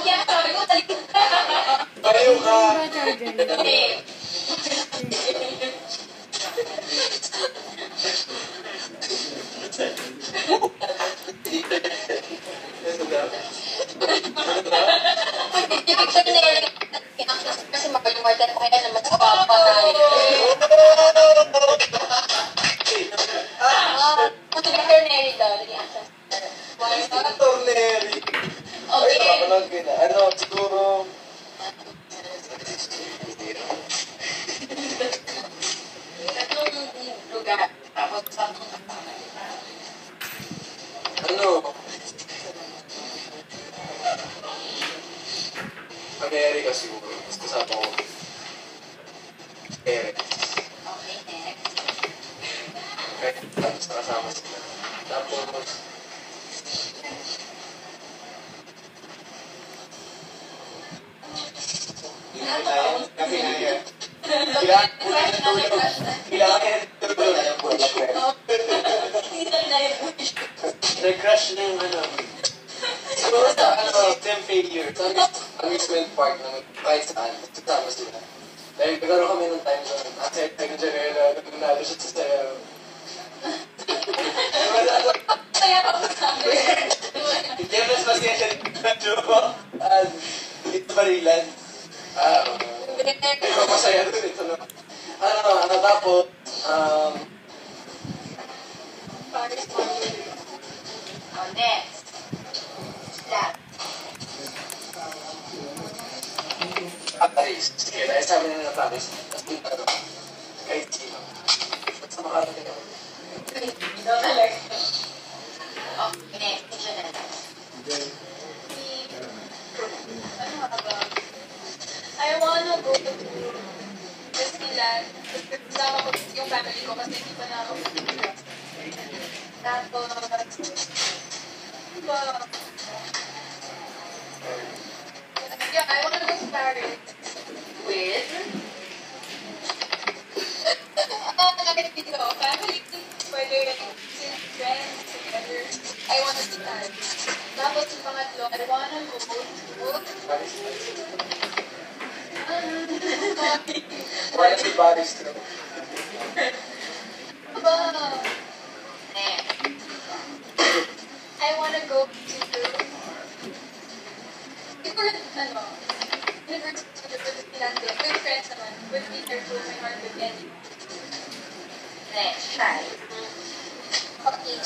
Kaya sabi ko, talikod ka. Ayaw ka. Hindi. Kasi magalumardan ko kaya naman sa papa na. Kung veterinary daw, nag-i-access. Torneri. Ay, napapanood ko na. Ano, siguro... Tatlong lugar. Tapos sa Ano? Amerika siguro. Mas kasama ko. Amerika. okay, next. Okay, tapos nakasama sila. Tapos... Kailangan nag-crush na yung ano. Siguro sa exam failure. Sa amusement park na kahit saan. Kasama sila. Dahil nagkaroon kami ng time zone. Kasi tayo Janela, nag-nalo siya sa sayo. Kaya pa po sa akin. Hindi mo mas masaya siya medyo dito barilan. Ikaw masaya doon ito no. Tapos, Paris Mountain. Oh, next. That. Paris. Sige, dahil sabi na ng Paris. Tapos dito ano, kahit sino. Ba't sa makarating ako? No alert. Oh, next. Janela. Ano nga ba? I wanna go to Disneyland. Kasama ko yung family ko kasi hindi pa na ako. Tapos, diba? Yeah, I wanna go to Paris with family, whether friends, together. I wanna see that. Tapos yung pangatlo, I wanna go to Wala si Paris no? Aba! I wanna go to University of Finlandia with friends naman. With Peter, with my heart, with Eddie. Next, try. Okay.